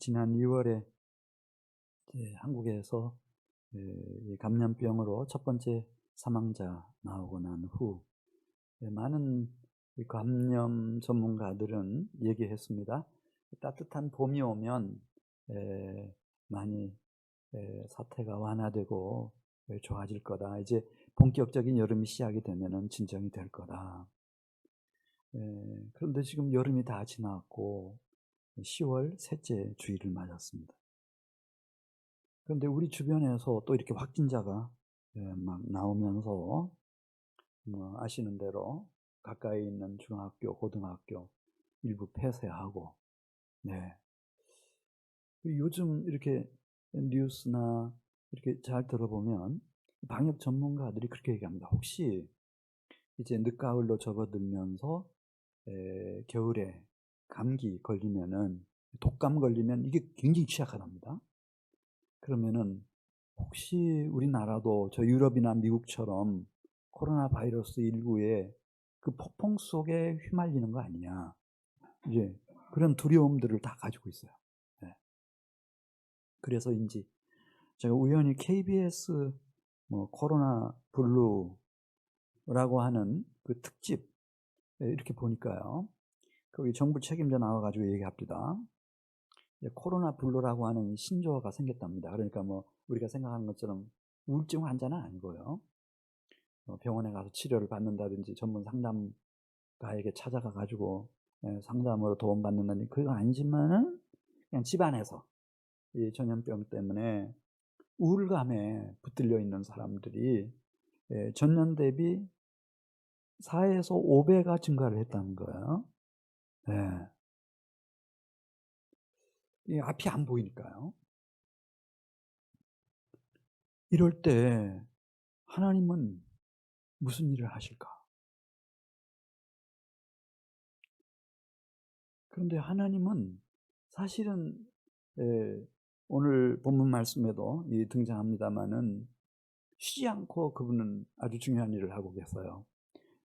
지난 2월에 한국에서 이 감염병으로 첫 번째 사망자 나오고 난 후 많은 이 감염 전문가들은 얘기했습니다. 따뜻한 봄이 오면 많이 사태가 완화되고 좋아질 거다. 이제 본격적인 여름이 시작이 되면은 진정이 될 거다. 그런데 지금 여름이 다 지났고 10월 셋째 주일을 맞았습니다. 그런데 우리 주변에서 또 이렇게 확진자가 막 나오면서 아시는 대로 가까이 있는 중학교, 고등학교 일부 폐쇄하고, 네. 요즘 이렇게 뉴스나 이렇게 잘 들어보면 방역 전문가들이 그렇게 얘기합니다. 혹시 이제 늦가을로 접어들면서 겨울에 감기 걸리면은, 독감 걸리면 이게 굉장히 취약하답니다. 그러면은 혹시 우리나라도 저 유럽이나 미국처럼 코로나 바이러스 19의 그 폭풍 속에 휘말리는 거 아니냐. 이제 그런 두려움들을 다 가지고 있어요. 네. 그래서인지 제가 우연히 KBS 코로나 블루라고 하는 그 특집 이렇게 보니까요. 거기 정부 책임자 나와가지고 얘기합니다. 코로나 블루라고 하는 신조어가 생겼답니다. 그러니까 우리가 생각하는 것처럼 우울증 환자는 아니고요. 병원에 가서 치료를 받는다든지 전문 상담가에게 찾아가 가지고 상담으로 도움받는다든지 그건 아니지만은 그냥 집안에서 이 전염병 때문에 우울감에 붙들려 있는 사람들이 전년 대비 4에서 5배가 증가를 했다는 거예요. 네. 이 앞이 안 보이니까요. 이럴 때 하나님은 무슨 일을 하실까? 그런데 하나님은 사실은 오늘 본문 말씀에도 등장합니다마는 쉬지 않고 그분은 아주 중요한 일을 하고 계세요.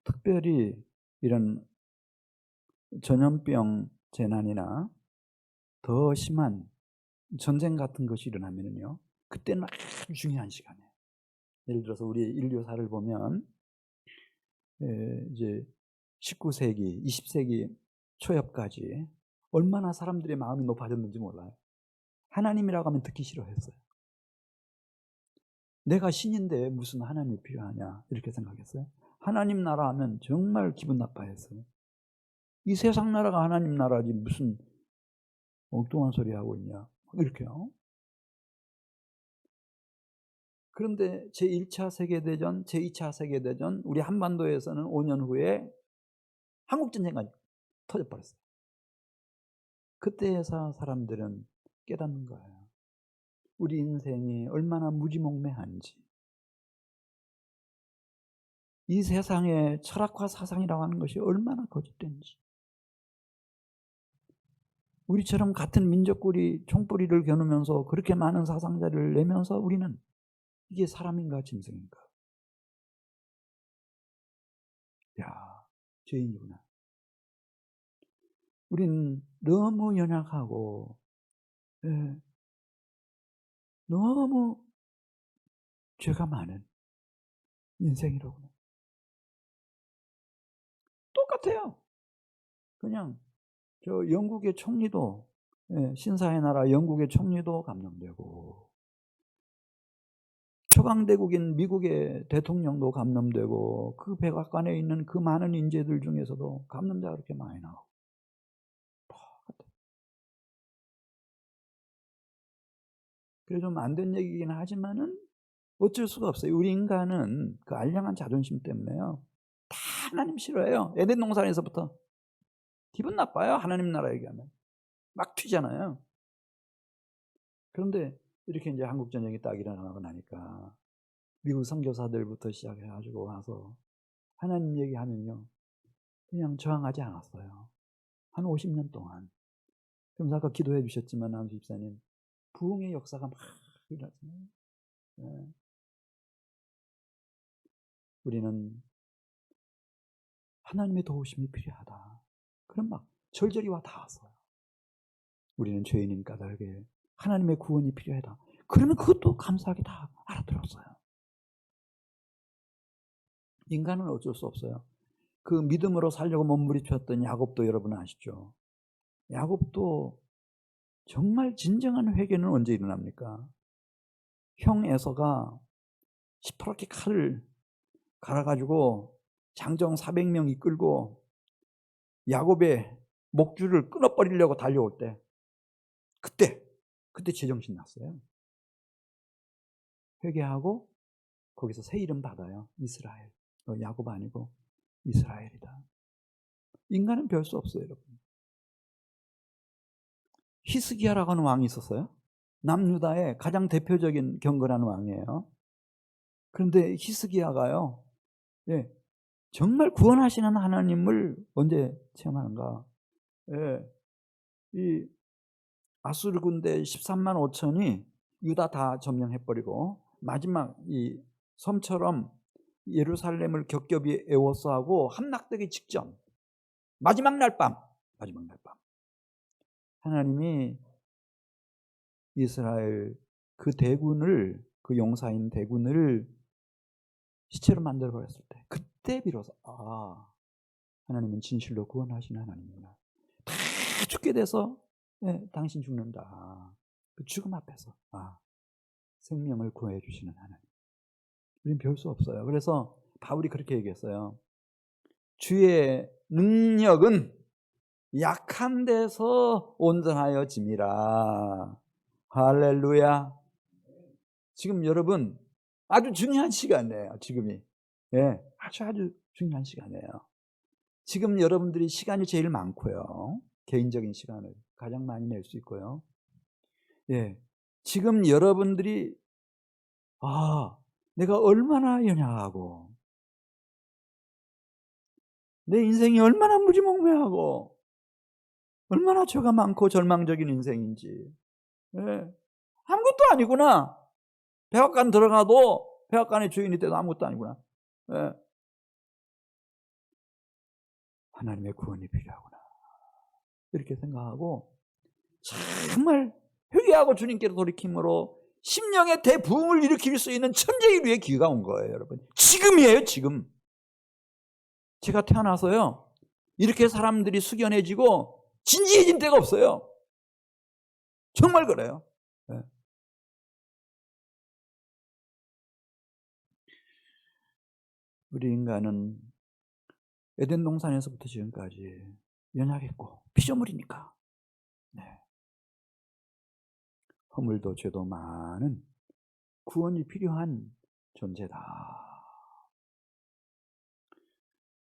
특별히 이런 전염병 재난이나 더 심한 전쟁 같은 것이 일어나면요, 그때는 아주 중요한 시간이에요. 예를 들어서 우리 인류사를 보면 이제 19세기, 20세기 초엽까지 얼마나 사람들의 마음이 높아졌는지 몰라요. 하나님이라고 하면 듣기 싫어했어요. 내가 신인데 무슨 하나님이 필요하냐 이렇게 생각했어요. 하나님 나라 하면 정말 기분 나빠했어요. 이 세상 나라가 하나님 나라지 무슨 엉뚱한 소리 하고 있냐 이렇게요. 그런데 제1차 세계대전, 제2차 세계대전, 우리 한반도에서는 5년 후에 한국전쟁이 터져버렸어요. 그때에서 사람들은 깨닫는 거예요. 우리 인생이 얼마나 무지몽매한지, 이 세상의 철학과 사상이라고 하는 것이 얼마나 거짓된지, 우리처럼 같은 민족끼리 총뿌리를 겨누면서 그렇게 많은 사상자를 내면서 우리는 이게 사람인가 짐승인가. 야, 죄인이구나. 우리는 너무 연약하고 너무 죄가 많은 인생이로구나. 똑같아요. 그냥 저 영국의 총리도 신사의 나라 영국의 총리도 감염되고 초강대국인 미국의 대통령도 감염되고 그 백악관에 있는 그 많은 인재들 중에서도 감염자가 그렇게 많이 나오고 똑같아요. 그래 좀 안 된 얘기긴 하지만은 어쩔 수가 없어요. 우리 인간은 그 알량한 자존심 때문에요. 다 하나님 싫어해요. 에덴 동산에서부터 기분 나빠요. 하나님 나라 얘기하면 막 튀잖아요. 그런데 이렇게 이제 한국 전쟁이 딱 일어나고 나니까 미국 선교사들부터 시작해가지고 와서 하나님 얘기하면요 그냥 저항하지 않았어요. 한 50년 동안. 그럼 아까 기도해 주셨지만 한수 집사님 부흥의 역사가 막 일어났어요. 네. 우리는 하나님의 도우심이 필요하다. 그럼 막 절절히 와 닿았어요. 우리는 죄인인 까닭에 하나님의 구원이 필요하다. 그러면 그것도 감사하게 다 알아들었어요. 인간은 어쩔 수 없어요. 그 믿음으로 살려고 몸부림쳤던 야곱도 여러분 아시죠? 야곱도 정말 진정한 회개는 언제 일어납니까? 형 에서가 시퍼렇게 칼을 갈아가지고 장정 400명 이끌고 야곱의 목줄을 끊어버리려고 달려올 때 그때 제정신 났어요. 회개하고 거기서 새 이름 받아요. 이스라엘. 야곱 아니고 이스라엘이다. 인간은 별 수 없어요, 여러분. 히스기야라고 하는 왕이 있었어요. 남유다의 가장 대표적인 경건한 왕이에요. 그런데 히스기야가요, 예, 정말 구원하시는 하나님을 언제 체험하는가? 예, 이 아수르 군대 13만 5천이 유다 다 점령해버리고 마지막 이 섬처럼 예루살렘을 겹겹이 에워싸고 함락되기 직전 마지막 날 밤 하나님이 이스라엘 그 대군을, 그 용사인 대군을 시체로 만들어버렸을 때 그때 비로소 하나님은 진실로 구원하시는 하나님이구나. 다 죽게 돼서 당신 죽는다. 그 죽음 앞에서 생명을 구해 주시는 하나님. 우리는 별 수 없어요. 그래서 바울이 그렇게 얘기했어요. 주의 능력은 약한 데서 온전하여짐이라. 할렐루야. 지금 여러분 아주 중요한 시간이에요. 지금이. 아주 중요한 시간이에요. 지금 여러분들이 시간이 제일 많고요. 개인적인 시간을 가장 많이 낼 수 있고요. 지금 여러분들이 내가 얼마나 연약하고 내 인생이 얼마나 무지몽매하고 얼마나 죄가 많고 절망적인 인생인지 아무것도 아니구나. 백악관 들어가도 백악관의 주인이 돼도 아무것도 아니구나. 하나님의 구원이 필요하구나. 이렇게 생각하고 정말 회개하고 주님께로 돌이킴으로 심령의 대부흥을 일으킬 수 있는 천재의 위에 기회가 온 거예요, 여러분. 지금이에요, 지금. 제가 태어나서요, 이렇게 사람들이 숙연해지고 진지해진 때가 없어요. 정말 그래요. 우리 인간은 에덴 동산에서부터 지금까지 연약했고 피조물이니까 허물도 죄도 많은 구원이 필요한 존재다.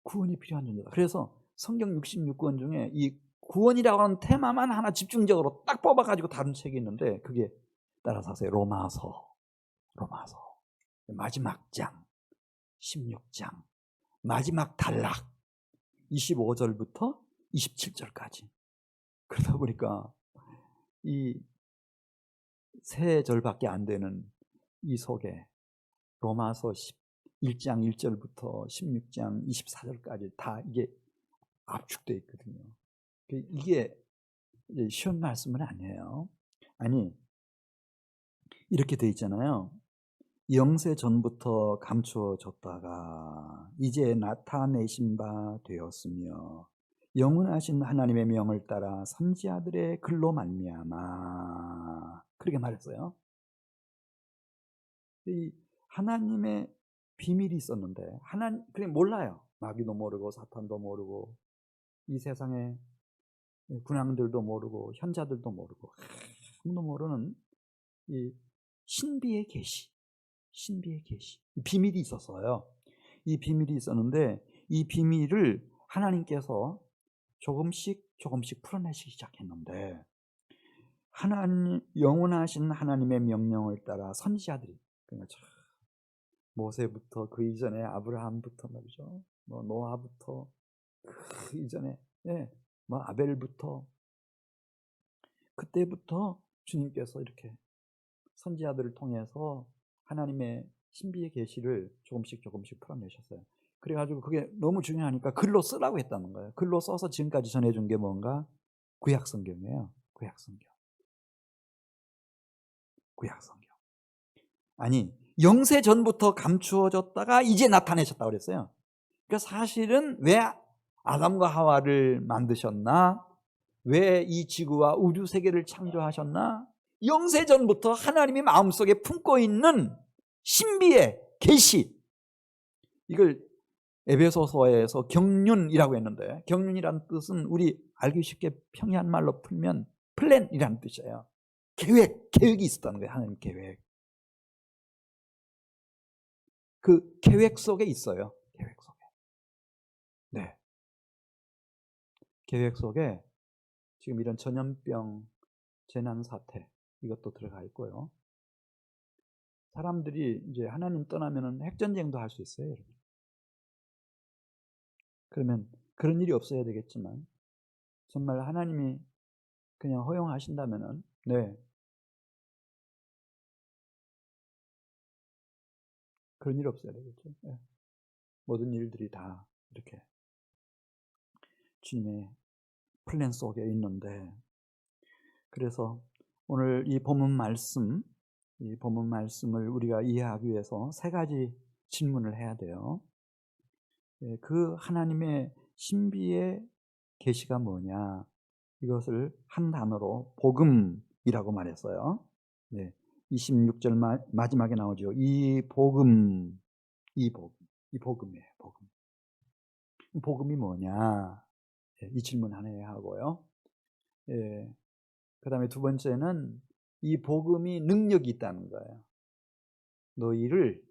구원이 필요한 존재다. 그래서 성경 66권 중에 이 구원이라고 하는 테마만 하나 집중적으로 딱 뽑아가지고 다룬 책이 있는데 그게 따라서 하세요. 로마서 마지막 장 16장 마지막 단락 25절부터 27절까지. 그러다 보니까 이 세 절밖에 안 되는 이 속에 로마서 1장 1절부터 16장 24절까지 다 이게 압축되어 있거든요. 이게 쉬운 말씀은 아니에요. 아니, 이렇게 돼 있잖아요. 영세 전부터 감추어졌다가 이제 나타내신 바 되었으며 영원하신 하나님의 명을 따라 선지자들의 글로 말미암아 그렇게 말했어요. 이 하나님의 비밀이 있었는데 그냥 몰라요. 마귀도 모르고 사탄도 모르고 이 세상의 군왕들도 모르고 현자들도 모르고 아무도 모르는 이 신비의 계시 이 비밀이 있었어요. 이 비밀이 있었는데 이 비밀을 하나님께서 조금씩 풀어내시기 시작했는데 영원하신 하나님의 명령을 따라 선지자들이 그러니까 모세부터 그 이전에 아브라함부터 말이죠. 노아부터 그 이전에 아벨부터 그때부터 주님께서 이렇게 선지자들을 통해서 하나님의 신비의 계시를 조금씩 풀어내셨어요. 그래가지고 그게 너무 중요하니까 글로 쓰라고 했다는 거예요. 글로 써서 지금까지 전해준 게 뭔가 구약 성경이에요. 구약성경. 구약성경. 아니, 영세 전부터 감추어졌다가 이제 나타내셨다고 그랬어요. 그러니까 사실은 왜 아담과 하와를 만드셨나? 왜 이 지구와 우주 세계를 창조하셨나? 영세 전부터 하나님이 마음속에 품고 있는 신비의 계시, 이걸 에베소서에서 경륜이라고 했는데, 경륜이라는 뜻은 우리 알기 쉽게 평이한 말로 풀면 플랜이라는 뜻이에요. 계획이 있었다는 거예요. 하나님 계획. 그 계획 속에 있어요. 계획 속에. 네. 계획 속에 지금 이런 전염병, 재난 사태, 이것도 들어가 있고요. 사람들이 이제 하나님 떠나면은 핵전쟁도 할 수 있어요, 여러분. 그러면 그런 일이 없어야 되겠지만, 정말 하나님이 그냥 허용하신다면은, 네, 그런 일 없어야 되겠죠. 네. 모든 일들이 다 이렇게 주님의 플랜 속에 있는데, 그래서 오늘 이 본문 말씀을 우리가 이해하기 위해서 세 가지 질문을 해야 돼요. 그 하나님의 신비의 계시가 뭐냐? 이것을 한 단어로 복음이라고 말했어요. 네, 26절 마지막에 나오죠. 이 복음이에요. 복음. 복음이 뭐냐? 이 질문 하나 해야 하고요. 그 다음에 두 번째는 이 복음이 능력이 있다는 거예요. 너희를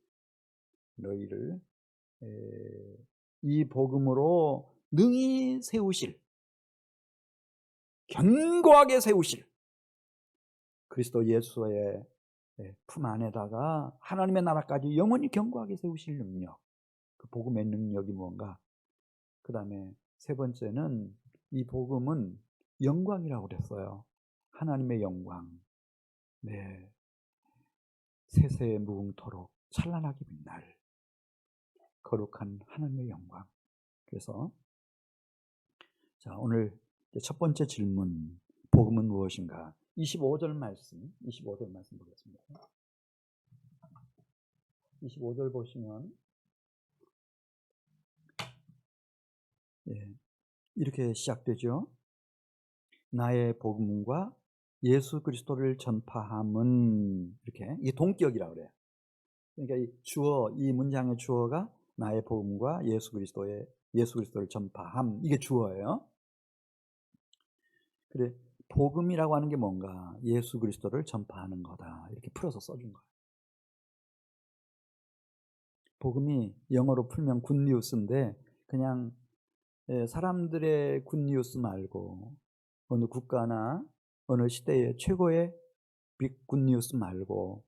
이 복음으로 능히 세우실, 견고하게 세우실 그리스도 예수의 품 안에다가 하나님의 나라까지 영원히 견고하게 세우실 능력, 그 복음의 능력이 뭔가. 그 다음에 세 번째는 이 복음은 영광이라고 그랬어요. 하나님의 영광. 네, 세세 무궁토록 찬란하게 빛날 거룩한 하나님의 영광. 그래서 자, 오늘 첫 번째 질문, 복음은 무엇인가? 25절 말씀 보겠습니다. 25절 보시면 이렇게 시작되죠. 나의 복음과 예수 그리스도를 전파함은, 이렇게, 이게 동격이라고 그래요. 그러니까 이 문장의 주어가 나의 복음과 예수 그리스도를 전파함, 이게 주어예요. 그래, 복음이라고 하는 게 뭔가? 예수 그리스도를 전파하는 거다, 이렇게 풀어서 써준 거예요. 복음이 영어로 풀면 굿뉴스인데, 그냥 사람들의 굿뉴스 말고, 어느 국가나 어느 시대의 최고의 빅 굿뉴스 말고,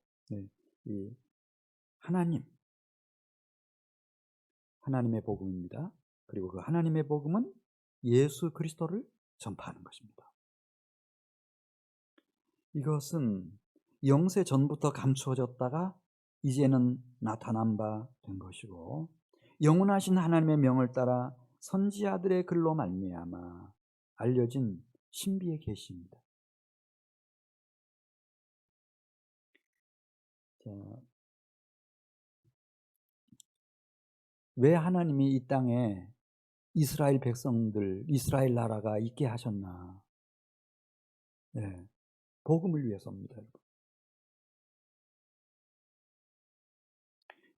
이 하나님의 복음입니다. 그리고 그 하나님의 복음은 예수 그리스도를 전파하는 것입니다. 이것은 영세 전부터 감추어졌다가 이제는 나타난 바 된 것이고, 영원하신 하나님의 명을 따라 선지자들의 글로 말미암아 알려진 신비의 계시입니다. 자, 왜 하나님이 이 땅에 이스라엘 백성들, 이스라엘 나라가 있게 하셨나? 네, 복음을 위해서입니다.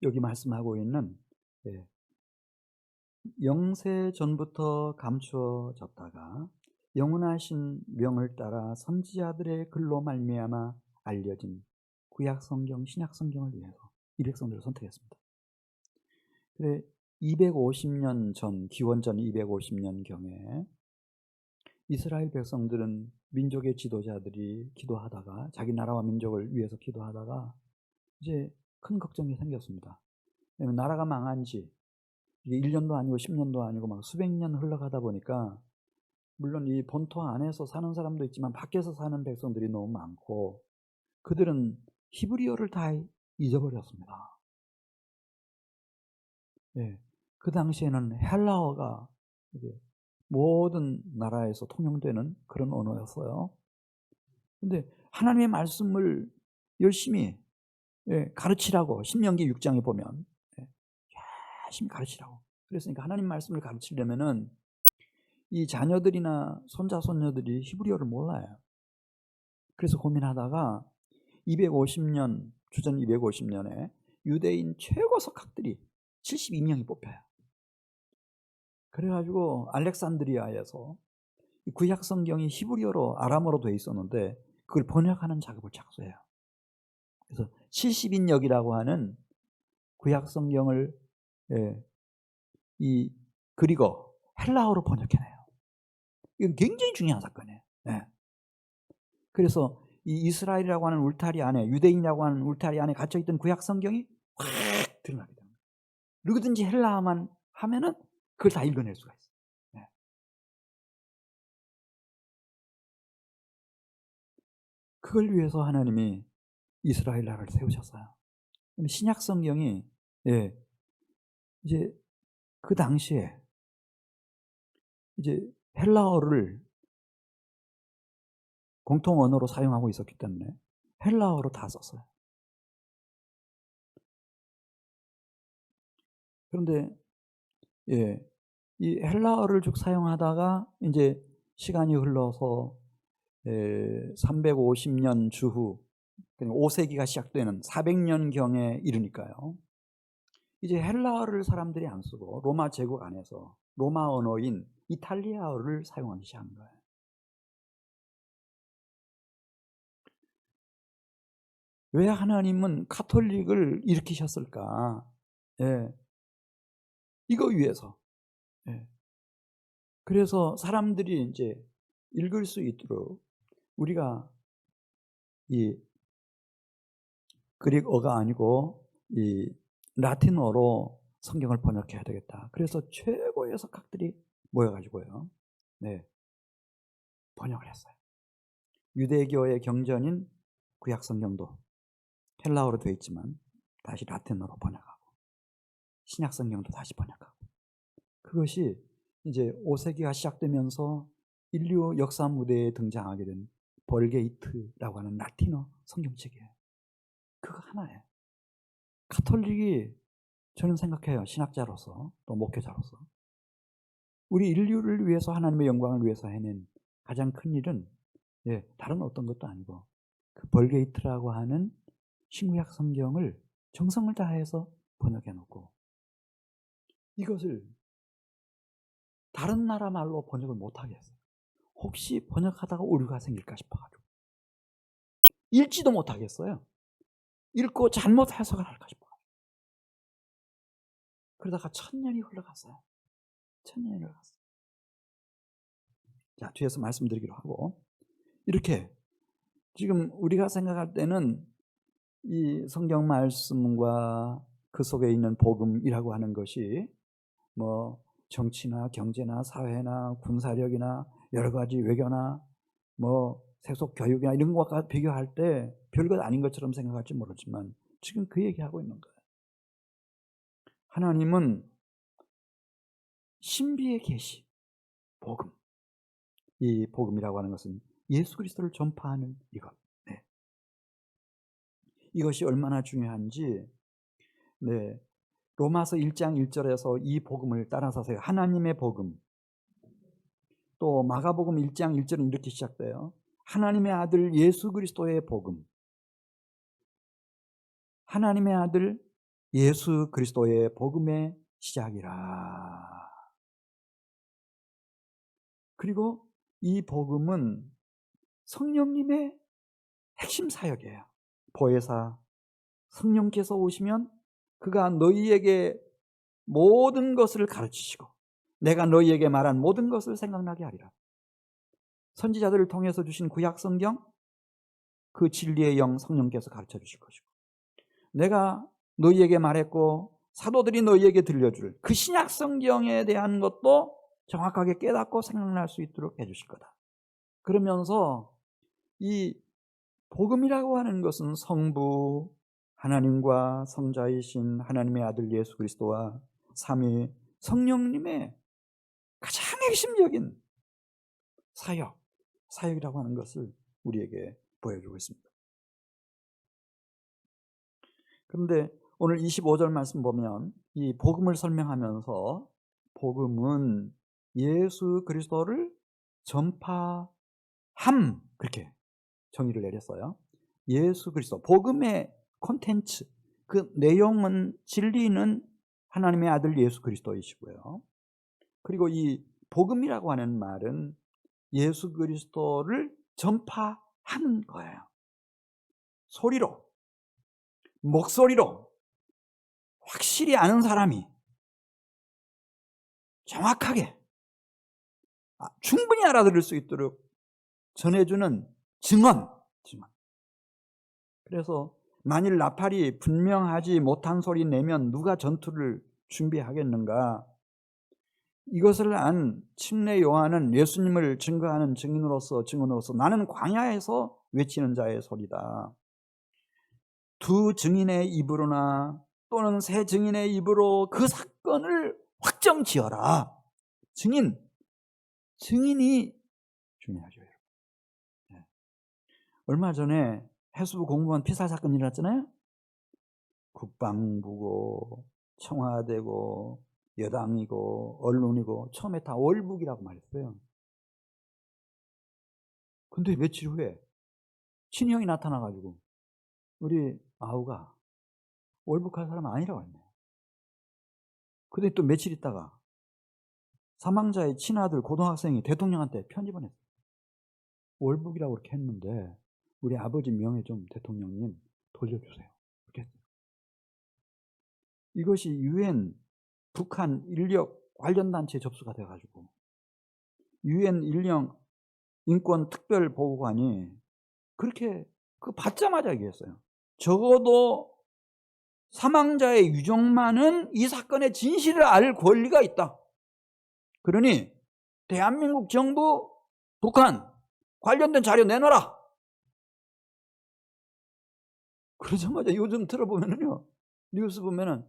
여기 말씀하고 있는 영세 전부터 감추어졌다가 영원하신 명을 따라 선지자들의 글로 말미암아 알려진 구약 성경, 신약 성경을 위해서 이 백성들을 선택했습니다. 그래, 250년 전, 기원전 250년 경에 이스라엘 백성들은 민족의 지도자들이 기도하다가, 자기 나라와 민족을 위해서 기도하다가 이제 큰 걱정이 생겼습니다. 왜냐하면 나라가 망한 지 이게 1년도 아니고 10년도 아니고 막 수백 년 흘러가다 보니까, 물론 이 본토 안에서 사는 사람도 있지만 밖에서 사는 백성들이 너무 많고, 그들은 히브리어를 다 잊어버렸습니다. 그 당시에는 헬라어가 모든 나라에서 통용되는 그런 언어였어요. 근데 하나님의 말씀을 열심히 가르치라고 신명기 6장에 보면 열심히 가르치라고. 그랬으니까 하나님 말씀을 가르치려면은 이 자녀들이나 손자 손녀들이 히브리어를 몰라요. 그래서 고민하다가 250년 주전 250년에 유대인 최고 석학들이 72명이 뽑혀요. 그래가지고 알렉산드리아에서 구약 성경이 히브리어로 아람어로 돼 있었는데 그걸 번역하는 작업을 착수해요. 그래서 70인역이라고 하는 구약 성경을 이 그리고 헬라어로 번역해내요. 이건 굉장히 중요한 사건이에요. 네. 그래서 이 이스라엘이라고 하는 울타리 안에, 유대인이라고 하는 울타리 안에 갇혀있던 구약 성경이 확 드러나게 됩니다. 누구든지 헬라어만 하면은 그걸 다 읽어낼 수가 있어요. 네. 그걸 위해서 하나님이 이스라엘 나라를 세우셨어요. 신약 성경이 이제 그 당시에 이제 헬라어를 공통 언어로 사용하고 있었기 때문에 헬라어로 다 썼어요. 그런데 이 헬라어를 쭉 사용하다가 이제 시간이 흘러서 350년 주후 5세기가 시작되는 400년경에 이르니까요. 이제 헬라어를 사람들이 안 쓰고 로마 제국 안에서 로마 언어인 이탈리아어를 사용하기 시작한 거예요. 왜 하나님은 카톨릭을 일으키셨을까? 이거 위해서. 그래서 사람들이 이제 읽을 수 있도록 우리가 이 그릭어가 아니고 이 라틴어로 성경을 번역해야 되겠다. 그래서 최고의 석학들이 모여가지고요. 번역을 했어요. 유대교의 경전인 구약 성경도 헬라어로 되어 있지만 다시 라틴어로 번역하고 신약 성경도 다시 번역하고 그것이 이제 5세기가 시작되면서 인류 역사 무대에 등장하게 된 벌게이트라고 하는 라틴어 성경책이에요. 그거 하나예요. 카톨릭이 저는 생각해요. 신학자로서 또 목회자로서 우리 인류를 위해서 하나님의 영광을 위해서 해낸 가장 큰 일은 다른 어떤 것도 아니고 그 벌게이트라고 하는 신구약 성경을 정성을 다해서 번역해 놓고 이것을 다른 나라 말로 번역을 못하게 했어요. 혹시 번역하다가 오류가 생길까 싶어가지고 읽지도 못하겠어요. 읽고 잘못 해석을 할까 싶어가지고 그러다가 1000년이 흘러갔어요. 1000년이 흘러갔어요. 자, 뒤에서 말씀드리기로 하고 이렇게 지금 우리가 생각할 때는 이 성경 말씀과 그 속에 있는 복음이라고 하는 것이 뭐 정치나 경제나 사회나 군사력이나 여러 가지 외교나 뭐 세속 교육이나 이런 것과 비교할 때 별것 아닌 것처럼 생각할지 모르지만 지금 그 얘기하고 있는 거예요. 하나님은 신비의 계시, 복음. 이 복음이라고 하는 것은 예수 그리스도를 전파하는 이것. 이것이 얼마나 중요한지 로마서 1장 1절에서 이 복음을 따라서세요. 하나님의 복음. 또 마가복음 1장 1절은 이렇게 시작돼요. 하나님의 아들 예수 그리스도의 복음. 하나님의 아들 예수 그리스도의 복음의 시작이라. 그리고 이 복음은 성령님의 핵심 사역이에요. 보혜사 성령께서 오시면 그가 너희에게 모든 것을 가르치시고 내가 너희에게 말한 모든 것을 생각나게 하리라. 선지자들을 통해서 주신 구약 성경 그 진리의 영 성령께서 가르쳐 주실 것이고 내가 너희에게 말했고 사도들이 너희에게 들려줄 그 신약 성경에 대한 것도 정확하게 깨닫고 생각날 수 있도록 해주실 거다. 그러면서 이 복음이라고 하는 것은 성부 하나님과 성자이신 하나님의 아들 예수 그리스도와 삼위 성령님의 가장 핵심적인 사역이라고 하는 것을 우리에게 보여주고 있습니다. 그런데 오늘 25절 말씀 보면 이 복음을 설명하면서 복음은 예수 그리스도를 전파함, 그렇게 정의를 내렸어요. 예수 그리스도, 복음의 콘텐츠, 그 내용은, 진리는 하나님의 아들 예수 그리스도이시고요. 그리고 이 복음이라고 하는 말은 예수 그리스도를 전파하는 거예요. 소리로, 목소리로 확실히 아는 사람이 정확하게 충분히 알아들을 수 있도록 전해주는 증언. 그래서 만일 나팔이 분명하지 못한 소리 내면 누가 전투를 준비하겠는가? 이것을 안 침례 요한은 예수님을 증거하는 증인으로서 나는 광야에서 외치는 자의 소리다. 두 증인의 입으로나 또는 세 증인의 입으로 그 사건을 확정지어라. 증인이 중요하죠. 네. 얼마 전에 해수부 공무원 피살 사건이 일어났잖아요. 국방부고 청와대고 여당이고 언론이고 처음에 다 월북이라고 말했어요. 근데 며칠 후에 친형이 나타나가지고 우리 아우가 월북할 사람 아니라고 했네요. 근데 또 며칠 있다가 사망자의 친아들 고등학생이 대통령한테 편지 보냈어요. 월북이라고 그렇게 했는데 우리 아버지 명예 좀 대통령님 돌려주세요. 그렇게 했어요. 이것이 유엔 북한 인력 관련 단체에 접수가 돼가지고 유엔 인권 특별 보고관이 그렇게 받자마자 얘기했어요. 적어도 사망자의 유족만은 이 사건의 진실을 알 권리가 있다. 그러니 대한민국 정부, 북한 관련된 자료 내놔라. 그러자마자 요즘 들어보면은요, 뉴스 보면은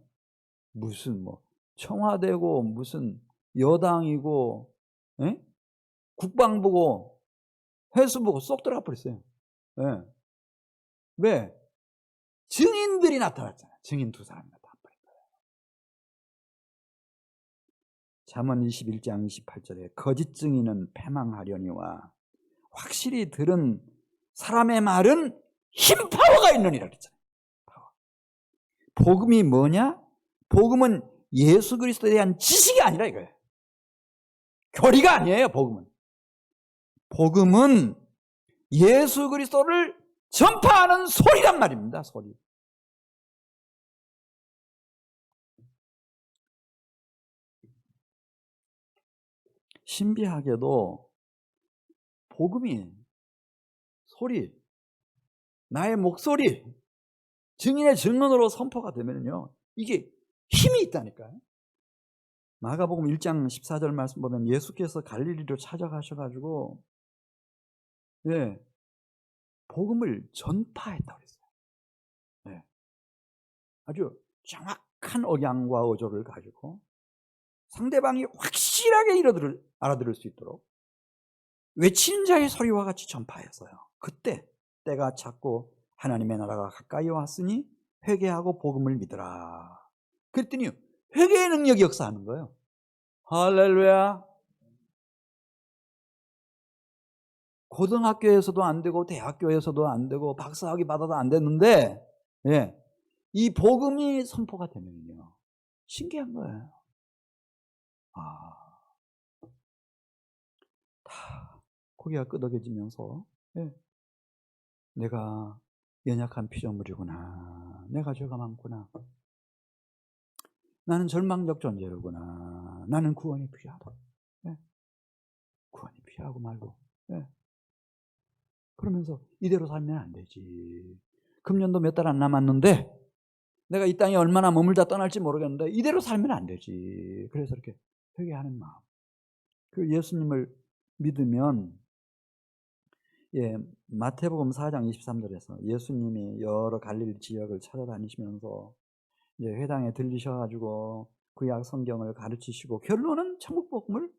무슨 청와대고 무슨 여당이고, 에? 국방부고 해수부고 쏙 들어가 버렸어요. 예. 왜? 증인들이 나타났잖아요. 증인 두 사람이 나타났어요. 잠언 21장 28절에 거짓 증인은 패망하려니와 확실히 들은 사람의 말은 힘 파워가 있느니라 그랬잖아요. 파워. 복음이 뭐냐? 복음은 예수 그리스도에 대한 지식이 아니라 이거예요. 교리가 아니에요. 복음은 예수 그리스도를 전파하는 소리란 말입니다. 소리. 신비하게도 복음이 소리, 나의 목소리, 증인의 증언으로 선포가 되면요, 이게 힘이 있다니까요. 마가복음 1장 14절 말씀 보면 예수께서 갈릴리로 찾아가셔가지고 복음을 전파했다고 했어요. 아주 정확한 억양과 어조를 가지고 상대방이 확실하게 알아들을 수 있도록 외치는 자의 소리와 같이 전파했어요. 그때 때가 찼고 하나님의 나라가 가까이 왔으니 회개하고 복음을 믿으라. 그랬더니 회개의 능력이 역사하는 거예요. 할렐루야. 고등학교에서도 안 되고 대학교에서도 안 되고 박사학위 받아도 안 됐는데 이 복음이 선포가 되면요, 신기한 거예요. 다 고개가 끄덕여지면서 내가 연약한 피조물이구나. 내가 죄가 많구나. 나는 절망적 존재로구나. 나는 구원이 필요하다. 구원이 필요하고 말고. 그러면서 이대로 살면 안 되지. 금년도 몇 달 안 남았는데 내가 이 땅에 얼마나 머물다 떠날지 모르겠는데 이대로 살면 안 되지. 그래서 이렇게 회개하는 마음. 그 예수님을 믿으면 마태복음 4장 23절에서 예수님이 여러 갈릴리 지역을 찾아다니시면서 회당에 들리셔가지고 구약 성경을 가르치시고 결론은 천국 복음을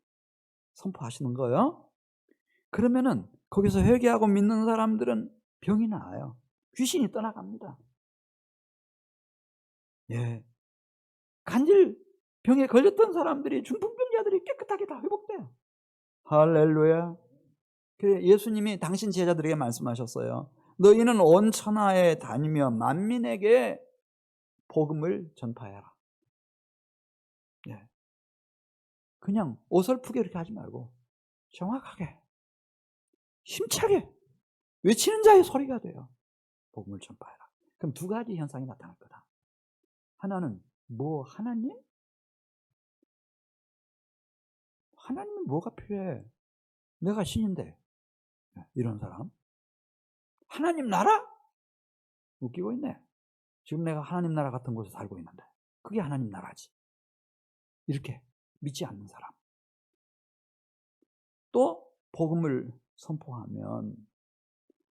선포하시는 거예요. 그러면은 거기서 회개하고 믿는 사람들은 병이 나아요. 귀신이 떠나갑니다. 예. 간질 병에 걸렸던 사람들이, 중풍병자들이 깨끗하게 다 회복돼요. 할렐루야. 그래, 예수님이 당신 제자들에게 말씀하셨어요. 너희는 온 천하에 다니며 만민에게 복음을 전파해라. 예. 그냥 어설프게 이렇게 하지 말고 정확하게, 힘차게 외치는 자의 소리가 돼요. 복음을 전파해라. 그럼 두 가지 현상이 나타날 거다. 하나는 하나님? 하나님은 뭐가 필요해? 내가 신인데. 이런 사람. 하나님 나라? 웃기고 있네. 지금 내가 하나님 나라 같은 곳에 살고 있는데 그게 하나님 나라지. 이렇게 믿지 않는 사람. 또 복음을 선포하면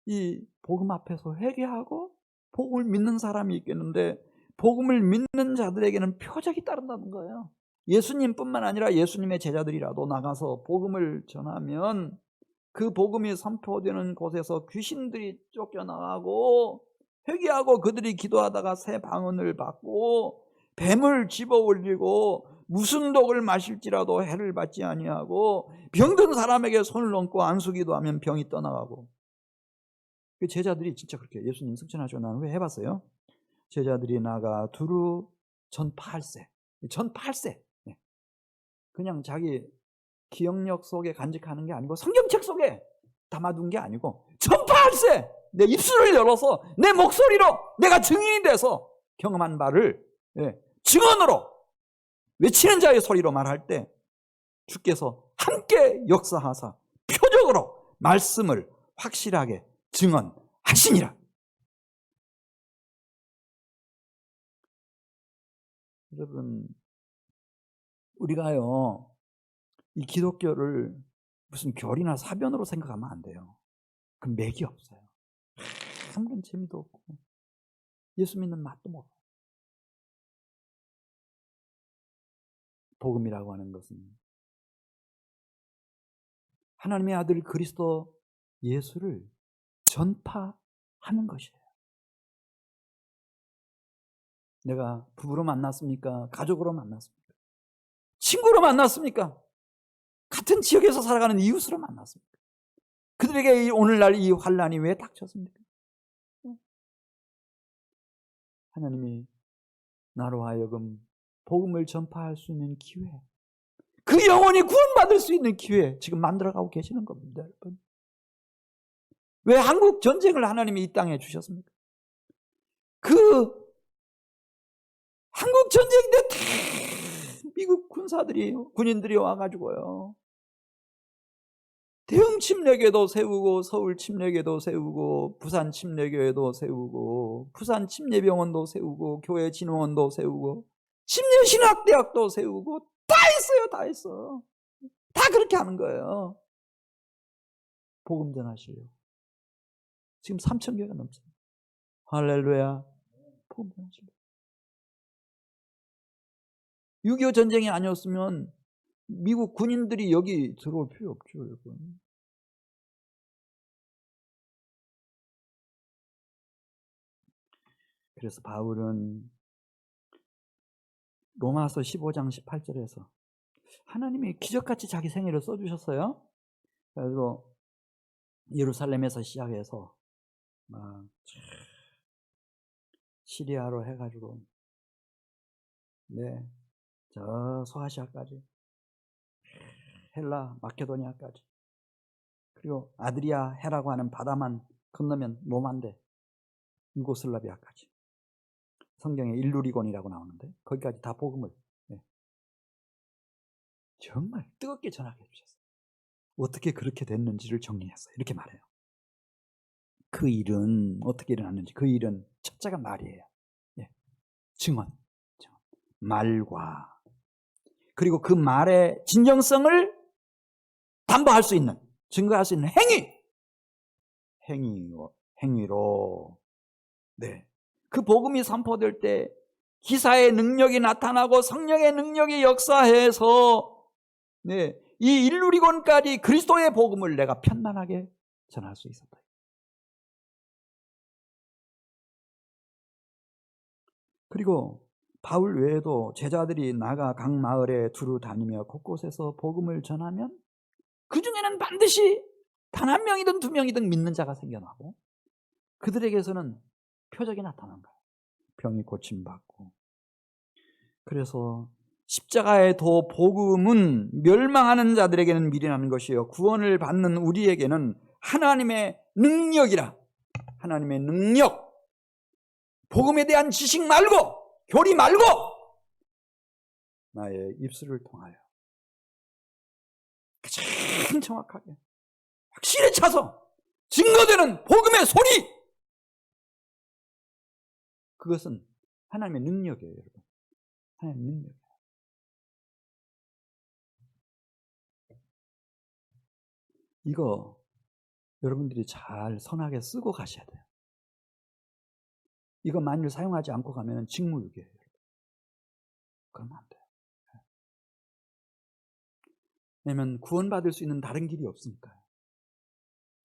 이 복음 앞에서 회개하고 복음을 믿는 사람이 있겠는데, 복음을 믿는 자들에게는 표적이 따른다는 거예요. 예수님뿐만 아니라 예수님의 제자들이라도 나가서 복음을 전하면 그 복음이 선포되는 곳에서 귀신들이 쫓겨나가고, 회개하고 그들이 기도하다가 새 방언을 받고, 뱀을 집어 올리고, 무슨 독을 마실지라도 해를 받지 아니하고, 병든 사람에게 손을 얹고 안수기도 하면 병이 떠나가고. 그 제자들이 진짜 그렇게 예수님 승천하시고 난 후에 해봤어요. 제자들이 나가 두루 전파할세. 전파할세. 그냥 자기 기억력 속에 간직하는 게 아니고, 성경책 속에 담아둔 게 아니고, 전파할세. 내 입술을 열어서 내 목소리로 내가 증인이 돼서 경험한 바를 증언으로 외치는 자의 소리로 말할 때 주께서 함께 역사하사 표적으로 말씀을 확실하게 증언하시니라. 여러분, 우리가요, 이 기독교를 무슨 결이나 사변으로 생각하면 안 돼요. 그 맥이 없어요. 아무런 재미도 없고 예수 믿는 맛도 모르고. 복음이라고 하는 것은 하나님의 아들 그리스도 예수를 전파하는 것이에요. 내가 부부로 만났습니까? 가족으로 만났습니까? 친구로 만났습니까? 같은 지역에서 살아가는 이웃으로 만났습니까? 그들에게 오늘날 이 환난이 왜 닥쳤습니까? 하나님이 나로 하여금 복음을 전파할 수 있는 기회, 그 영혼이 구원받을 수 있는 기회 지금 만들어가고 계시는 겁니다, 여러분. 왜 한국 전쟁을 하나님이 이 땅에 주셨습니까? 그 한국 전쟁 때 다 미국 군인들이 와가지고요, 대흥 침례교회도 세우고, 서울 침례교회도 세우고, 부산 침례교회도 세우고, 부산 침례병원도 세우고, 교회 진흥원도 세우고, 침례신학대학도 세우고, 다 했어요. 다 했어. 다 그렇게 하는 거예요. 복음 전하시려고. 지금 3,000개가 넘습니다. 할렐루야. 복음 전하시려고. 6.25 전쟁이 아니었으면 미국 군인들이 여기 들어올 필요 없죠, 여러분. 그래서 바울은 로마서 15장 18절에서 하나님이 기적같이 자기 생애를 써주셨어요. 그래서 예루살렘에서 시작해서 시리아로 해가지고 저 소아시아까지, 헬라, 마케도니아까지, 그리고 아드리아 해라고 하는 바다만 건너면 로마인데 유고슬라비아까지, 성경에 일루리곤이라고 나오는데 거기까지 다 복음을 정말 뜨겁게 전하게 해주셨어요. 어떻게 그렇게 됐는지를 정리했어요. 이렇게 말해요. 그 일은 어떻게 일어났는지, 그 일은 첫째가 말이에요. 증언, 말과, 그리로 그 말의 진정성을 담보할 수 있는, 증거할 수 있는 행위로 그 복음이 선포될 때 기사의 능력이 나타나고 성령의 능력이 역사해서 이 일루리곤까지 그리스도의 복음을 내가 편만하게 전할 수 있었다. 그리고 바울 외에도 제자들이 나가 각 마을에 두루 다니며 곳곳에서 복음을 전하면 그 중에는 반드시 단 한 명이든 두 명이든 믿는 자가 생겨나고 그들에게서는 표적이 나타난 거예요. 병이 고침받고. 그래서 십자가의 도 복음은 멸망하는 자들에게는 미련한 것이요 구원을 받는 우리에게는 하나님의 능력이라. 하나님의 능력. 복음에 대한 지식 말고 교리 말고 나의 입술을 통하여 가장 정확하게 확실히 차서 증거되는 복음의 소리. 그것은 하나님의 능력이에요, 여러분. 하나님의 능력. 이거 여러분들이 잘 선하게 쓰고 가셔야 돼요. 이거 만일 사용하지 않고 가면 직무유기예요. 그러면 안 돼요. 왜냐하면 구원받을 수 있는 다른 길이 없으니까요.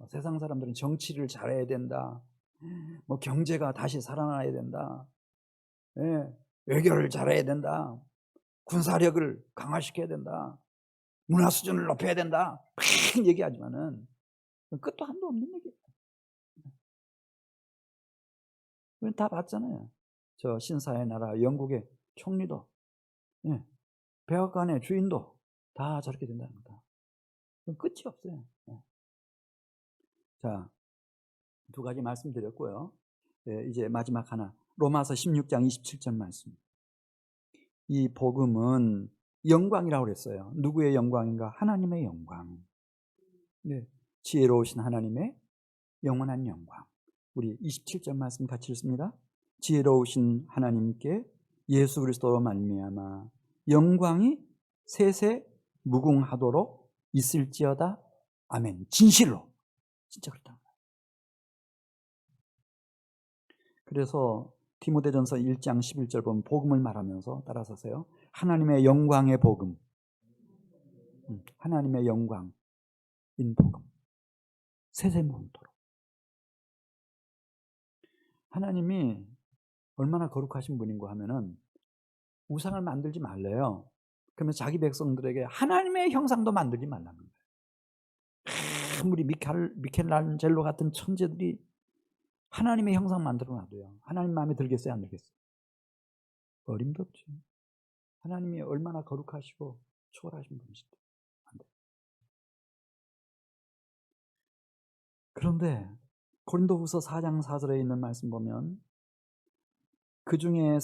세상 사람들은 정치를 잘해야 된다. 뭐 경제가 다시 살아나야 된다. 예, 외교를 잘해야 된다. 군사력을 강화시켜야 된다. 문화 수준을 높여야 된다. 막 얘기하지만은 끝도 한도 없는 얘기예요. 우리는 다 봤잖아요. 저 신사의 나라 영국의 총리도, 예, 백악관의 주인도 다 저렇게 된다는 거다. 끝이 없어요. 예. 자, 두 가지 말씀드렸고요. 예, 이제 마지막 하나, 로마서 16장 27절 말씀. 이 복음은 영광이라고 그랬어요. 누구의 영광인가? 하나님의 영광. 네, 지혜로우신 하나님의 영원한 영광. 우리 27절 말씀 같이 읽습니다. 지혜로우신 하나님께 예수 그리스도로 말미암아 영광이 세세 무궁하도록 있을지어다. 아멘. 진실로. 진짜 그렇다. 그래서 디모데전서 1장 11절 보면 복음을 말하면서 따라서세요. 하나님의 영광의 복음. 하나님의 영광인 복음. 세세무궁토록. 하나님이 얼마나 거룩하신 분인가 하면은 우상을 만들지 말래요. 그러면 자기 백성들에게 하나님의 형상도 만들지 말라는 거예요. 아무리 미켈란젤로 같은 천재들이 하나님의 형상 만들어 놔도요. 하나님 마음에 들겠어요? 안 들겠어요? 어림도 없죠. 하나님이 얼마나 거룩하시고 초월하신 분이신데. 안 돼요. 그런데 고린도후서 4장 4절에 있는 말씀 보면 그 중에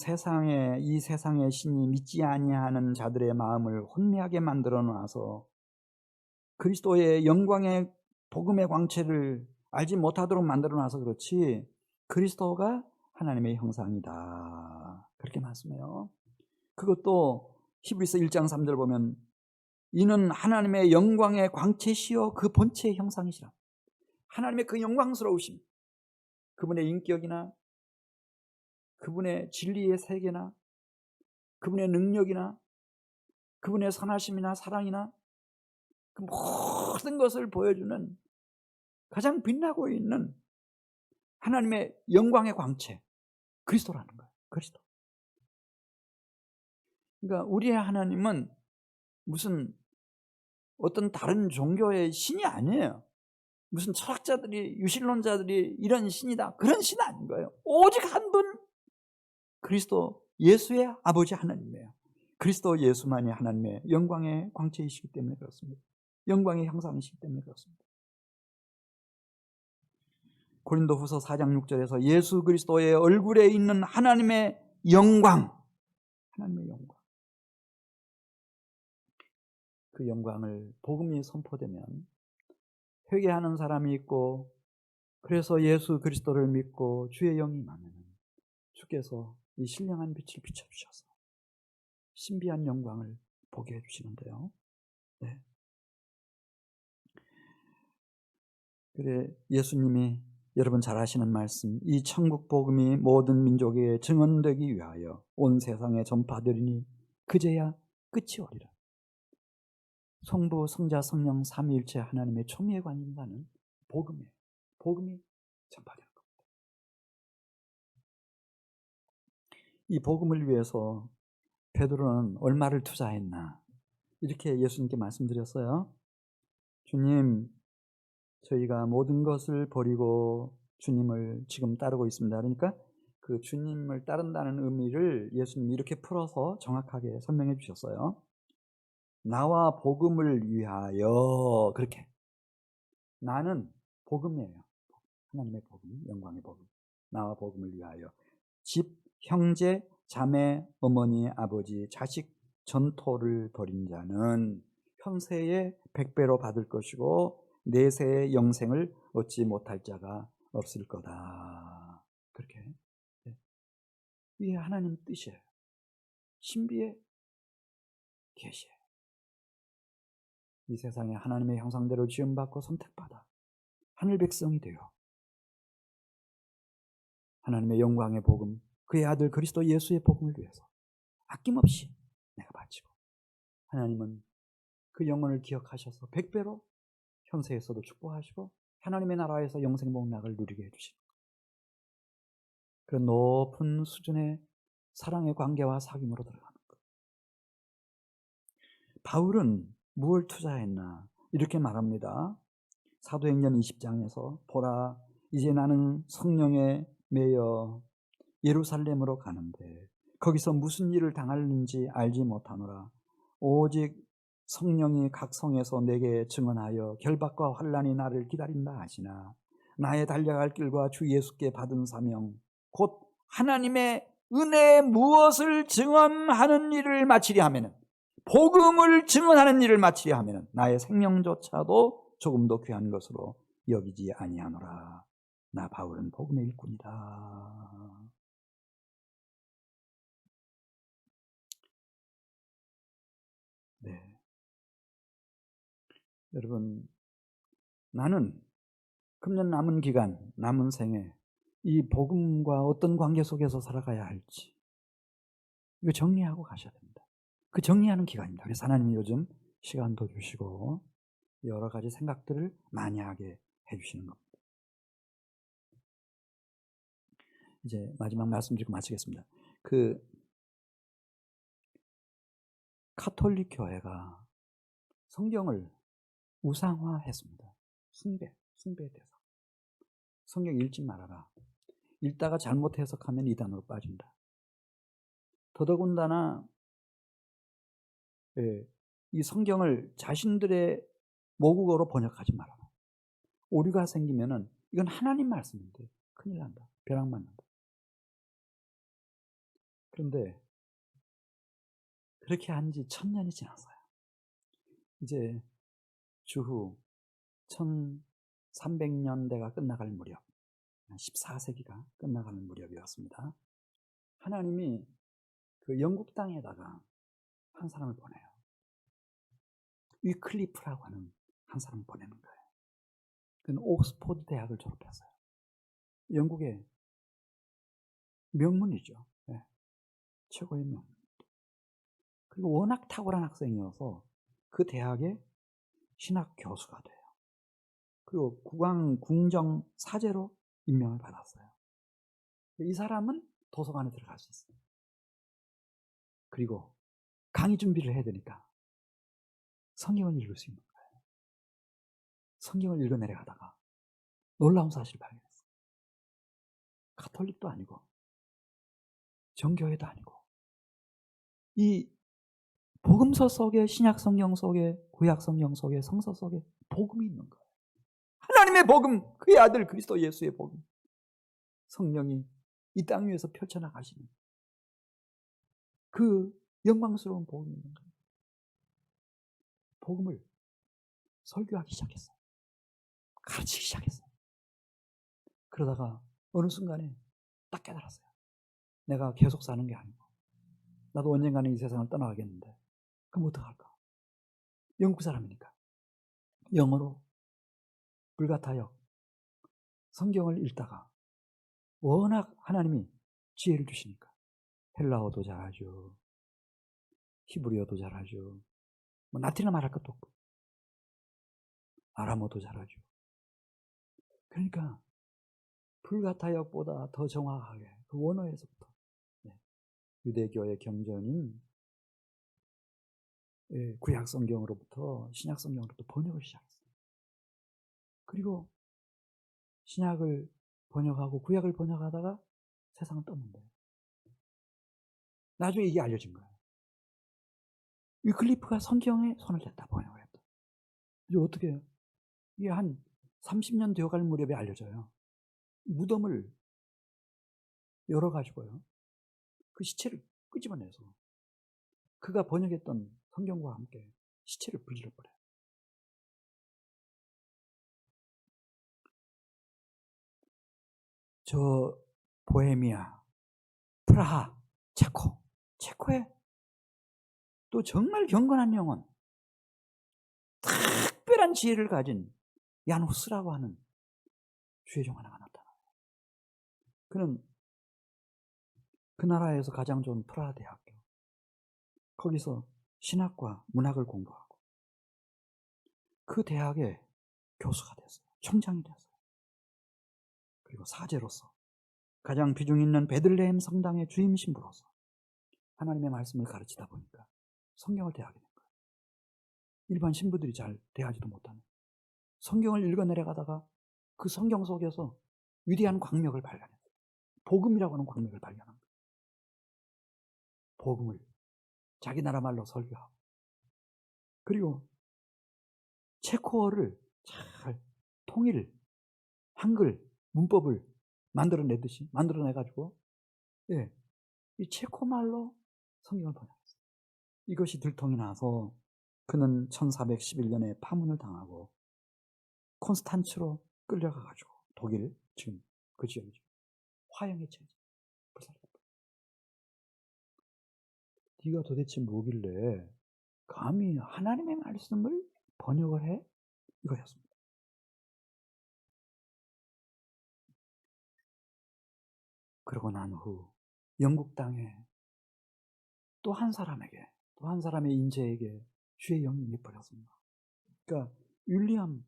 이 세상의 신이 믿지 아니하는 자들의 마음을 혼미하게 만들어 놔서 그리스도의 영광의 복음의 광채를 알지 못하도록 만들어 놔서 그렇지 그리스도가 하나님의 형상이다. 그렇게 말씀해요. 그것도 히브리서 1장 3절 보면 이는 하나님의 영광의 광채시요 그 본체의 형상이시라. 하나님의 그 영광스러우심, 그분의 인격이나 그분의 진리의 세계나 그분의 능력이나 그분의 선하심이나 사랑이나 그 모든 것을 보여주는 가장 빛나고 있는 하나님의 영광의 광채, 그리스도라는 거예요. 그리스도. 그러니까 우리의 하나님은 무슨 어떤 다른 종교의 신이 아니에요. 무슨 철학자들이, 유신론자들이 이런 신이다, 그런 신은 아닌 거예요. 오직 한 분, 그리스도 예수의 아버지 하나님이에요. 그리스도 예수만이 하나님의 영광의 광채이시기 때문에 그렇습니다. 영광의 형상이시기 때문에 그렇습니다. 고린도후서 4장 6절에서 예수 그리스도의 얼굴에 있는 하나님의 영광, 하나님의 영광, 그 영광을 복음이 선포되면 회개하는 사람이 있고 그래서 예수 그리스도를 믿고 주의 영이 임하면 주께서 이 신령한 빛을 비춰주셔서 신비한 영광을 보게 해주시는데요. 네. 그래 예수님이 여러분 잘 아시는 말씀, 이 천국 복음이 모든 민족에게 증언되기 위하여 온 세상에 전파되리니 그제야 끝이 오리라. 성부, 성자, 성령 삼위일체 하나님의 초미에 관련된 복음이 전파되는 겁니다. 이 복음을 위해서 베드로는 얼마를 투자했나? 이렇게 예수님께 말씀드렸어요. 주님, 저희가 모든 것을 버리고 주님을 지금 따르고 있습니다. 그러니까 그 주님을 따른다는 의미를 예수님이 이렇게 풀어서 정확하게 설명해 주셨어요. 나와 복음을 위하여. 그렇게. 나는 복음이에요. 하나님의 복음, 영광의 복음. 나와 복음을 위하여. 집, 형제, 자매, 어머니, 아버지, 자식 전토를 벌인 자는 현세에 100배로 받을 것이고 내세의 영생을 얻지 못할 자가 없을 거다. 그렇게. 네. 이게 하나님 뜻이에요. 신비의 계시예요. 이 세상에 하나님의 형상대로 지음받고 선택받아 하늘 백성이 되어 하나님의 영광의 복음, 그의 아들 그리스도 예수의 복음을 위해서 아낌없이 내가 바치고, 하나님은 그 영혼을 기억하셔서 100배로 현세에서도 축복하시고 하나님의 나라에서 영생 복락을 누리게 해주시는 그런 높은 수준의 사랑의 관계와 사귐으로 들어가는 것. 바울은 무엇을 투자했나? 이렇게 말합니다. 사도행전 20장에서 보라, 이제 나는 성령에 매여 예루살렘으로 가는데 거기서 무슨 일을 당하는지 알지 못하노라. 오직 성령이 각 성에서 내게 증언하여 결박과 환난이 나를 기다린다 하시나 나의 달려갈 길과 주 예수께 받은 사명 곧 하나님의 은혜의 무엇을 증언하는 일을 마치려 하면은, 복음을 증언하는 일을 마치려 하면은 나의 생명조차도 조금도 귀한 것으로 여기지 아니하노라. 나 바울은 복음의 일꾼이다. 네. 여러분, 나는 금년 남은 기간, 남은 생에 이 복음과 어떤 관계 속에서 살아가야 할지 이거 정리하고 가셔야 됩니다. 그 정리하는 기간입니다. 그래서 하나님이 요즘 시간도 주시고 여러 가지 생각들을 많이 하게 해주시는 겁니다. 이제 마지막 말씀드리고 마치겠습니다. 그 카톨릭 교회가 성경을 우상화했습니다. 숭배에 대해서. 성경 읽지 말아라. 읽다가 잘못 해석하면 이단으로 빠진다. 더더군다나 이 성경을 자신들의 모국어로 번역하지 말아라. 오류가 생기면은 이건 하나님 말씀인데 큰일 난다. 벼락 맞는다. 그런데 그렇게 한 지 1000년이 지났어요. 이제 주후 1300년대가 끝나갈 무렵, 14세기가 끝나가는 무렵이었습니다. 하나님이 그 영국 땅에다가 한 사람을 보내요. 위클리프라고 하는 한 사람을 보내는 거예요. 그는 옥스포드 대학을 졸업했어요. 영국의 명문이죠. 네. 최고의 명문. 그리고 워낙 탁월한 학생이어서 그 대학의 신학 교수가 돼요. 그리고 국왕 궁정 사제로 임명을 받았어요. 이 사람은 도서관에 들어갈 수 있어요. 그리고 강의 준비를 해야 되니까 성경을 읽을 수 있는 거예요. 성경을 읽어 내려가다가 놀라운 사실을 발견했어요. 가톨릭도 아니고 정교회도 아니고 이 복음서 속에, 신약 성경 속에, 구약 성경 속에, 성서 속에 복음이 있는 거예요. 하나님의 복음, 그의 아들 그리스도 예수의 복음, 성령이 이 땅 위에서 펼쳐나가시는 그 영광스러운 복음이 있는 거예요. 복음을 설교하기 시작했어요. 가르치기 시작했어요. 그러다가 어느 순간에 딱 깨달았어요. 내가 계속 사는 게 아니고 나도 언젠가는 이 세상을 떠나가겠는데 그럼 어떡할까? 영국 사람이니까 영어로 불가타역 성경을 읽다가 워낙 하나님이 지혜를 주시니까 헬라어도 잘하죠. 히브리어도 잘하죠. 뭐 라틴어 말할 것도 없고 아람어도 잘하죠. 그러니까 불가타역보다 더 정확하게 그 원어에서부터 유대교의 경전인 구약 성경으로부터 신약 성경으로부터 번역을 시작했어요. 그리고 신약을 번역하고 구약을 번역하다가 세상을 떴는데 나중에 이게 알려진 거예요. 위클리프가 성경에 손을 댔다, 번역을 했다. 이제 어떻게 해요? 이게 한 30년 되어갈 무렵에 알려져요. 무덤을 열어가지고요, 그 시체를 끄집어내서 그가 번역했던 성경과 함께 시체를 불질러버려요. 저 보헤미아, 프라하, 체코에 또 정말 경건한 영혼, 특별한 지혜를 가진 얀 후스라고 하는 주의종 하나가 나타나요. 그는 그 나라에서 가장 좋은 프라하 대학교, 거기서 신학과 문학을 공부하고 그 대학의 교수가 됐어요. 총장이 됐어요. 그리고 사제로서 가장 비중 있는 베들레헴 성당의 주임 신부로서 하나님의 말씀을 가르치다 보니까 성경을 대하게 된 거예요. 일반 신부들이 잘 대하지도 못하는 성경을 읽어내려가다가 그 성경 속에서 위대한 광명을 발견했어요. 복음이라고 하는 광명을 발견한 거예요. 복음을 자기 나라 말로 설교하고, 그리고 체코어를 잘 통일, 한글, 문법을 만들어내가지고, 이 체코 말로 성경을 번역했어요. 이것이 들통이 나서 그는 1411년에 파문을 당하고 콘스탄츠로 끌려가가지고 독일, 지금 그 지역이죠, 화형에 처해져 불살했다. 네가 도대체 뭐길래 감히 하나님의 말씀을 번역을 해? 이거였습니다. 그러고 난 후 영국 땅에 또 한 사람의 인재에게 주의 영이 임해버렸습니다. 그러니까 윌리엄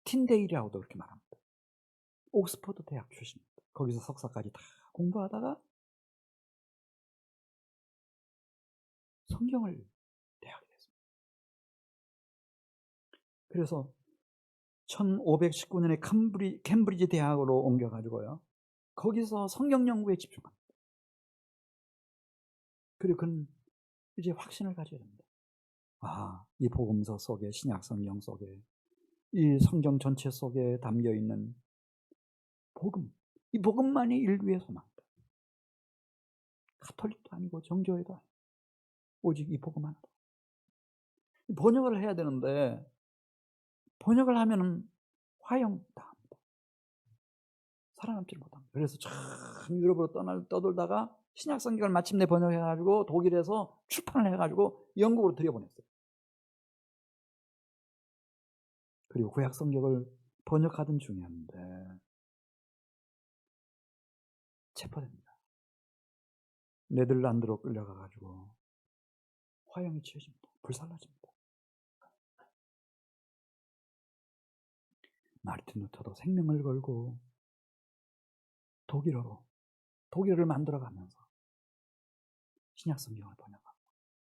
틴데일이라고도 그렇게 말합니다. 옥스퍼드 대학 출신입니다. 거기서 석사까지 다 공부하다가 성경을 대하게 됐습니다. 그래서 1519년에 캠브리지 대학으로 옮겨가지고요, 거기서 성경 연구에 집중합니다. 그리고 그는 이제 확신을 가져야 됩니다. 이 복음서 속에, 신약 성경 속에, 이 성경 전체 속에 담겨 있는 복음, 이 복음만이 인류의 소망이다. 가톨릭도 아니고 정교회도 아니고 오직 이 복음 하나다. 번역을 해야 되는데 번역을 하면은 화형당합니다. 살아남지를 못합니다. 그래서 참 유럽으로 떠돌다가 신약 성경을 마침내 번역해가지고 독일에서 출판을 해가지고 영국으로 들여보냈어요. 그리고 구약 성경을 번역하던 중이었는데 체포됩니다. 네덜란드로 끌려가가지고 화형이 치여집니다. 불살라집니다. 마르틴 루터도 생명을 걸고 독일어를 만들어가면서 신약 성경을 번역하고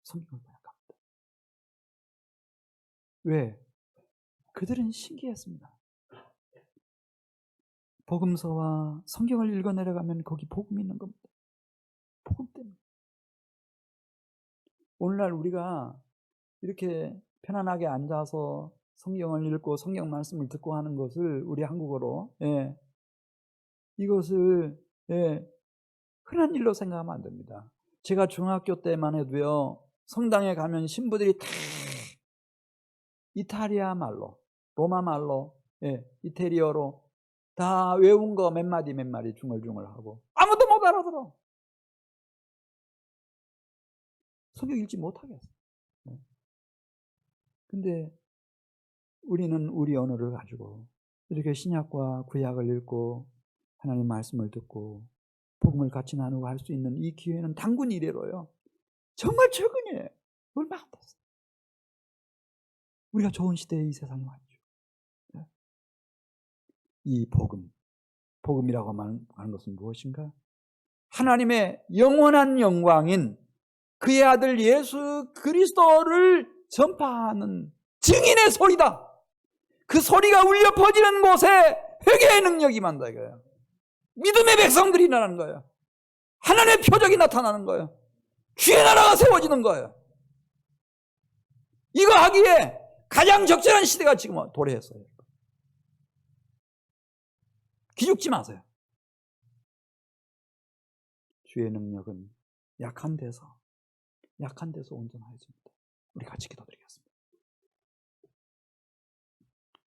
성경을 번역합니다. 왜? 그들은 신기했습니다. 복음서와 성경을 읽어내려가면 거기 복음이 있는 겁니다. 복음 때문에. 오늘날 우리가 이렇게 편안하게 앉아서 성경을 읽고 성경 말씀을 듣고 하는 것을 우리 한국어로, 이것을 흔한 일로 생각하면 안 됩니다. 제가 중학교 때만 해도요, 성당에 가면 신부들이 다 이탈리아 말로, 로마 말로, 이태리어로 다 외운 거 몇 마디 중얼중얼 하고 아무도 못 알아들어. 성경 읽지 못하게 했어요. 근데 우리는 우리 언어를 가지고 이렇게 신약과 구약을 읽고 하나님 말씀을 듣고 복음을 같이 나누고 할 수 있는 이 기회는 단군 이래로요, 정말 최근이에요. 얼마 안 됐어요. 우리가 좋은 시대에 이 세상에 왔죠. 이 복음이라고 하는 것은 무엇인가? 하나님의 영원한 영광인 그의 아들 예수 그리스도를 전파하는 증인의 소리다. 그 소리가 울려 퍼지는 곳에 회개의 능력이 임한다 이거예요. 믿음의 백성들이 일어나는 거예요. 하나님의 표적이 나타나는 거예요. 주의 나라가 세워지는 거예요. 이거 하기에 가장 적절한 시대가 지금 도래했어요. 기죽지 마세요. 주의 능력은 약한 데서 온전하여집니다. 우리 같이 기도드리겠습니다.